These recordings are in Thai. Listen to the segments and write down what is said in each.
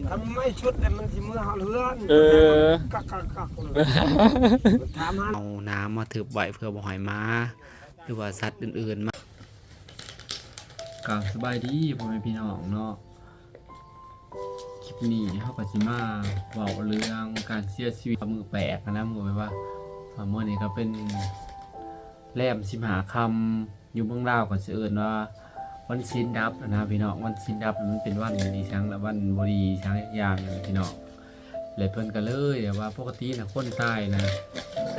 ทำไม่ชุดแต่มันสิมือหาเรือนกักถามหา เอาน้ำมาถือไว้เพื่อบ่ให้ม้าหรือว่าสัตว์อื่นๆมากราบสบายดีพ่อแม่พี่น้องเนาะคลิปนี้เฮาก็สิมาเว้าเรื่องการเสียชีวิตมือแปลกนะมื้อไว้ว่ามื้อนี้ก็เป็นแรม15ค่ำอยู่เมืองลาวก็สิเอิ้นว่าวันศีลดับนะพี่น้องวันศีลดับมันเป็นวันดีชังและวันบ่ดีชังอย่างนึงพี่น้องเลยเพิ่นก็เลยว่าปกตินะคนตายนะ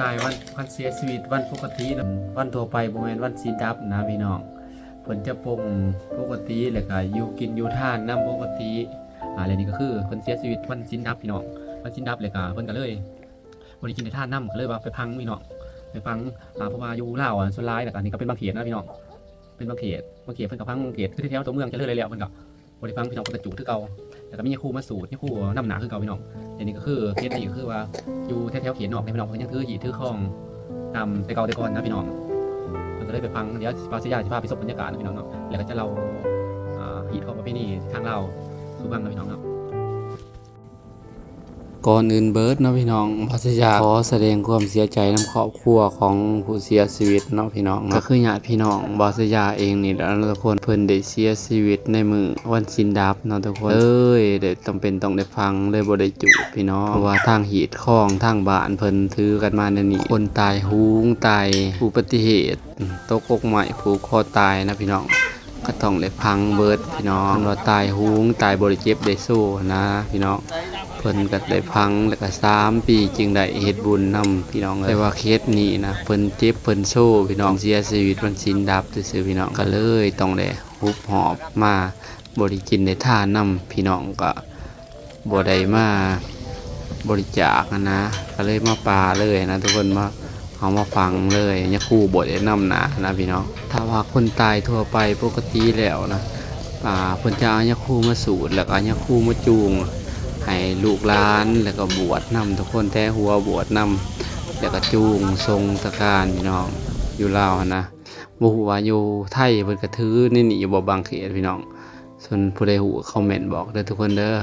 ตายวันเสียชีวิตวันปกตินะวันทั่วไปบ่แม่นวันศีลดับนะพี่น้องเพิ่นจะปงปกติแล้วก็อยู่กินอยู่ทานนำปกติอะไรนี่ก็คือเพิ่นเสียชีวิตวันศีลดับพี่น้องวันศีลดับแล้วก็เพิ่นก็เลยบ่ได้กินได้ทานนำก็เลยว่าไปพังพี่น้องไปฟังเพราะว่าอยู่ลาวส่วนหลายแล้วก็นี่ก็เป็นบางเขตนะพี่น้องเป็นบางเขตเพิ่นก็พังบางเขตคือแถวตัวเมืองจะเลยแล้วเพิ่นก็บ่ได้ฟังพี่น้องเพิ่นก็จุคือเก่าแล้วก็มีครูมาสูตรครูนำหนาคือเก่าพี่น้องอันนี้ก็คือเคสนี้ก็คือว่าอยู่แถวๆเขตนอกพี่น้องเพิ่นยังถือหีถือของตามแต่เก่าแต่ก่อนนะพี่น้องเพิ่นก็เลยไปฟังเดี๋ยวปาสิยาสิพาไปสบบรรยากาศนะพี่น้องเนาะแล้วก็จะเล่าหีของประเพณีทางลาวสู่ฟังนะพี่น้องเนาะก่อนอื่นเบิร์ดเนาะพี่น้องพัทยาขอแสดงความเสียใจนำครอบครัวของผู้เสียชีวิตเนาะพี่น้องก็คือญาติพี่น้องพัทยาเองนี่แล้วทุกคนเพิ่นได้เสียชีวิตในมื้อวันศีลดับเนาะทุกคนได้ต้องได้ฟังเลยบ่ได้จุพี่น้องเพราะว่าทางหีดข้องทางบ้านเพิ่นถือกันมาในนี้คนตายหูงตายอุบัติเหตุตกอกไม้ผูกคอตายนะพี่น้องก็ต้องได้พังเบิดพี่น้องว่าตายหูงตายบ่ได้เจ็บได้สู้นะพี่น้องเพิ่นก็ได้พังแล้วก็3 ปีจึงได้เฮ็ดบุญนำพี่น้องแต่ว่าเคสนี้นะเพิ่นเจ็บเพิ่นโซ่พี่น้องเสียชีวิตวันศีลดับซื่อๆพี่น้องก็เลยต้องได้ฮุบหอบมาบริกินได้ทานนำพี่น้องก็บ่ได้มาบริจาคนะก็เลยมาปาเลยนะทุกคนมาเอามาฟังเลยยะคู่บ่ได้นำนะพี่น้องถ้าว่าคนตายทั่วไปปกติแล้วนะเพิ่นจะเอายะคู่มาสูตรแล้วก็ยะคู่มาจูงให้ลูกหลานแล้วก็บวชนำทุกคนแท้หัวบวชนำแล้วก็จูงทรงตะการพี่น้องอยู่ลาวนะบ่ฮู้ว่าอยู่ไทยเพิ่นก็ถือนี่อยู่บ่บางเขตพี่น้องส่วนผู้ใดฮู้คอมเมนต์บอกเด้อทุกคนเด้อ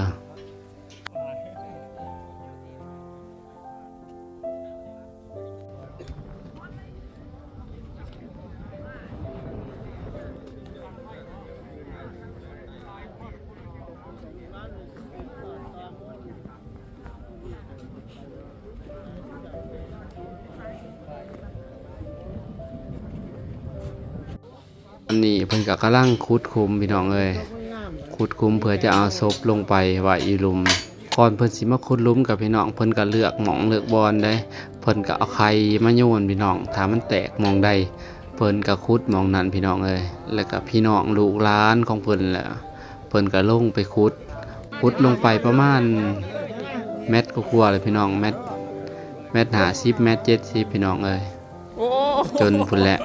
อันนี้เพิ่นก็กำลังขุดคุมพี่น้องเอ้ยขุดคุมเพื่อจะเอาศพลงไปไว้อีหลุมก่อนเพิ่นสิมาขุดหลุมกับพี่น้องเพิ่นก็เลือกหม่องเลือกบอนได้เพิ่นก็เอาไข่มาโยนพี่น้องถ้ามันแตกหม่องใดเพิ่นก็ขุดหม่องนั้นพี่น้องเอ้ยแล้วก็พี่น้องลูกหลานของเพิ่นแหละเพิ่นก็ลงไปขุดลงไปประมาณเมตรกว่าๆเลยพี่น้องเมตร50เมตร70พี่น้องเอ้ยจนพุ่นแหละ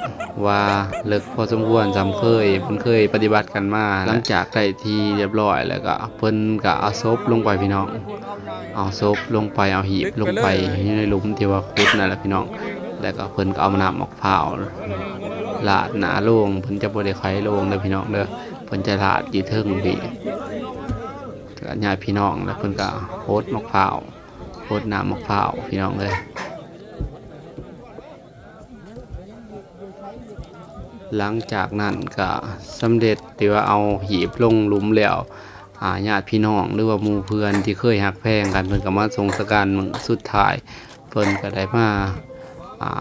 ว่าเลิกพอสมควรจำเพิ่นเคยปฏิบัติกันมาหลังจากได้ที่เรียบร้อยแล้วก็เพิ่นก็เอาศพลงไปพี่น้องเอาศพลงไปเอาหีบลงไปในหลุมที่ว่าขุดนั่นแหละพี่น้องแล้วก็เพิ่นก็เอาน้ำออกเผาลาดหน้าโลงเพิ่นจะบ่ได้ไขโลงเด้อพี่น้องเด้อเพิ่นจะลาดอยู่เทิงพี่ก็ญาติพี่น้องแล้วเพิ่นก็โพดมะพร้าวโพดน้ำมะพร้าวพี่น้องเอ้ยหลังจากนั้นก็สำเร็จที่ว่าเอาหีบลงหลุมแล้วญาติพี่น้องหรือว่าหมู่เพื่อนที่เคยฮักแพงกันเพิ่นก็มาส่งสการมื้อสุดท้ายเพิ่นก็ได้มา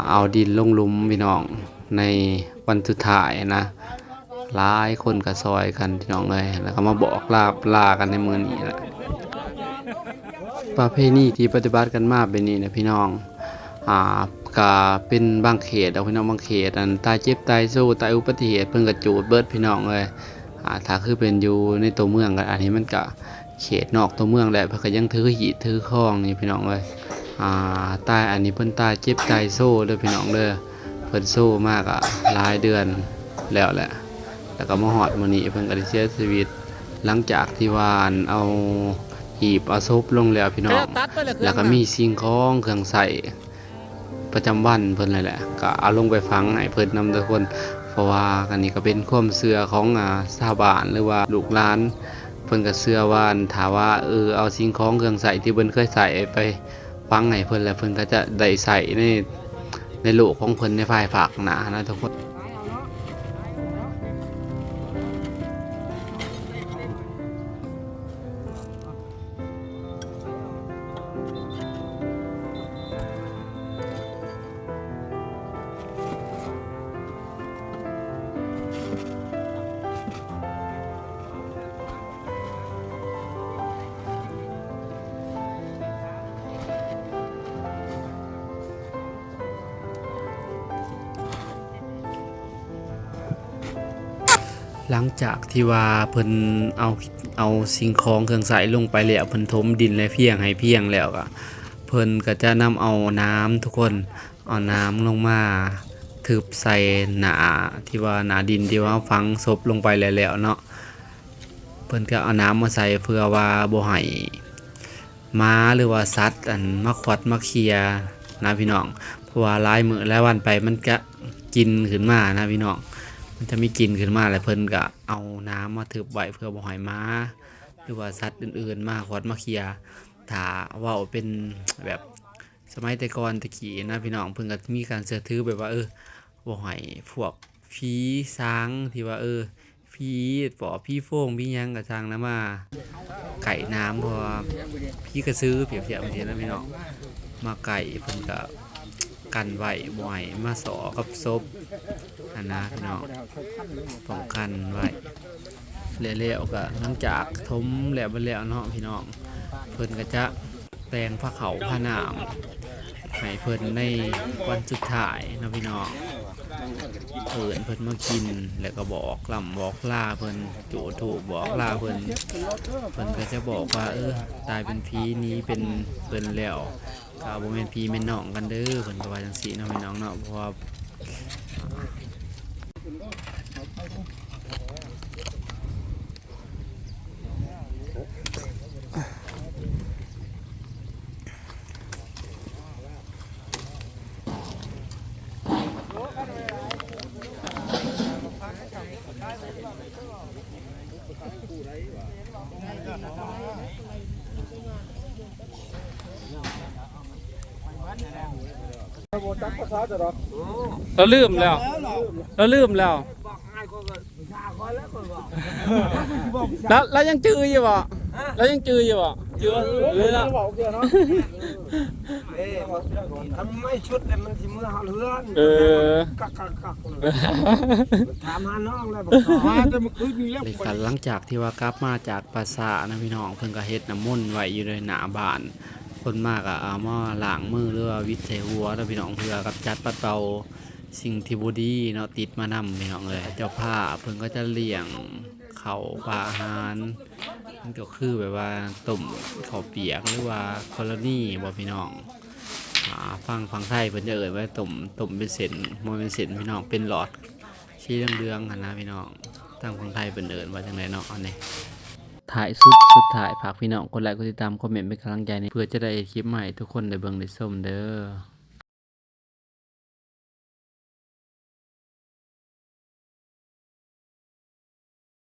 เอาดินลงหลุมพี่น้องในวันสุดท้ายนะหลายคนก็ซอยกันพี่น้องเอ้ยแล้วก็มาบอกลากันในมื้อนี้แหละประเพณีที่ปฏิบัติกันมาเป็นนี้นะพี่น้องก็เป็นบางเขตเอาพี่น้องบางเขตอันตายเจ็บตายสู้ตายอุบัติเหตุเพิ่นก็จูดเบิดพี่น้องเลยถ้าคือเป็นอยู่ในตัวเมืองก็อันนี้มันก็เขตนอกตัวเมืองแหละเพิ่นก็ยังถือหีบถือข้องนี่พี่น้องเลยตายอันนี้เพิ่นตายเจ็บตายโซ่เด้อพี่น้องเด้อเพิ่นโซ่มากหลายเดือนแล้วแหละแล้วก็มาฮอดมื้อนี้เพิ่นก็ได้เสียชีวิตหลังจากที่ว่าเอาหีบเอาศพลงแล้วพี่น้องแล้วก็มีสิ่งของเครื่องใช้ประจำวันเพิ่นเลยแหละก็เอาลงไปฝังให้เพิ่นนำทุกคนเพราะว่าอันนี้ก็เป็นความเชื่อของชาวบ้านหรือว่าลูกหลาน เพิ่นก็เชื่อว่าถ้าว่าเอาสิ่งของเครื่องใช้ที่เพิ่นเคยใช้ไปฟังให้เพิ่นแล้วเพิ่นก็จะได้ใช้ในโลกของเพิ่นในภายภาคหน้านะทุกคน หลังจากที่ว่าเพิ่นเอาสิ่งของเครื่องใช้ลงไปแล้วเพิ่นถมดินและเพียงให้เพียงแล้วก็เพิ่นก็จะนำเอาน้ำทุกคนเอาน้ำลงมาทึบใส่หนาที่ว่าหนาดินที่ว่าฝังศพลงไปแล้วเนาะเพิ่นก็เอาน้ำมาใส่เพื่อว่าบ่ให้ม้าหรือว่าสัตว์มาขวัดมาเคียนะพี่น้องเพราะว่าหลายมื้อหลายวันไปมันก็กินขึ้นมานะพี่น้องมันจะมีกลิ่นขึ้นมาแล้วเพิ่นก็เอาน้ำมาทึบไว้เพื่อบ่ให้ม้าหรือว่าสัตว์อื่นๆมาขวัดมาเคียถ้าเว้าเป็นแบบสมัยแต่ก่อนตะกี้นะพี่น้องเพิ่นก็มีการเชื่อถือแบบว่าบ่ให้พวกผีสางที่ว่าผีปอบผีโฟ้งผีหยังก็ช่างนะมาไก่น้ำเพราะว่าผีกระสือเปรียบเทียบจังซี่นะพี่น้องมาไก่เพิ่นก็กันไว้บ่ให้มาสอกับศพอันนะพี่น้องป้องกันไว้แล้วก็หลังจากถมแล้วไปแล้วเนาะพี่น้องเพิ่นก็จะแต่งผ้าขาวผ้าหนามให้เพิ่นในวันสุดท้ายเนาะพี่น้องเพิ่นมากินแล้วก็บอกล่ำบอกลาเพิ่นจูถูกบอกลาเพิ่นก็จะบอกว่าตายเป็นผีนี้เป็นเพิ่นแล้วก็บ่แม่นพี่แม่นน้องกันเด้อเพิ่นก็ว่าจังซี่เนาะพี่น้องเนาะเพราะว่าเราลืมแล้วแล้วยังจืออยู่บ่จือเลยละ ทำไม่ชุดแต่มันสิมือหาเฮือนกักถามหาน้องแล้วบอกมาแต่เมื่อคืนนี้แล้วหลังจากที่ว่ากลับมาจากปราสาทนะพี่น้องเพิ่นก็เฮ็ดน้ำมนต์ไว้อยู่ในหน้าบ้านคนมากเอามาล้างมือหรือว่าวิดใส่หัวนะพี่น้องเพื่อกำจัดปัดเป่าสิ่งที่บ่ดีเนาะติดมานำพี่น้องเลยเจ้าผ้าเพิ่นก็จะเลี้ยงข้าวปลาอาหารมันก็คือแบบว่าต้มข้าวเปียกหรือว่าคอลนี่บ่พี่น้องฟังไทยเพิ่นจะไว้ต้มเป็นเส้นบ่เป็นเส้นพี่น้องเป็นหลอดสีเหลืองๆหั่นนะพี่น้องทางฝั่งไทยเพิ่นว่าจังไดเนาะอันนี้ถ่ายสุดท้ายฝากพี่น้องกดไลค์กดติดตามคอมเมนต์เป็นกำลังใจเพื่อจะได้คลิปใหม่ทุกคนได้เบิ่งได้ชมเด้อ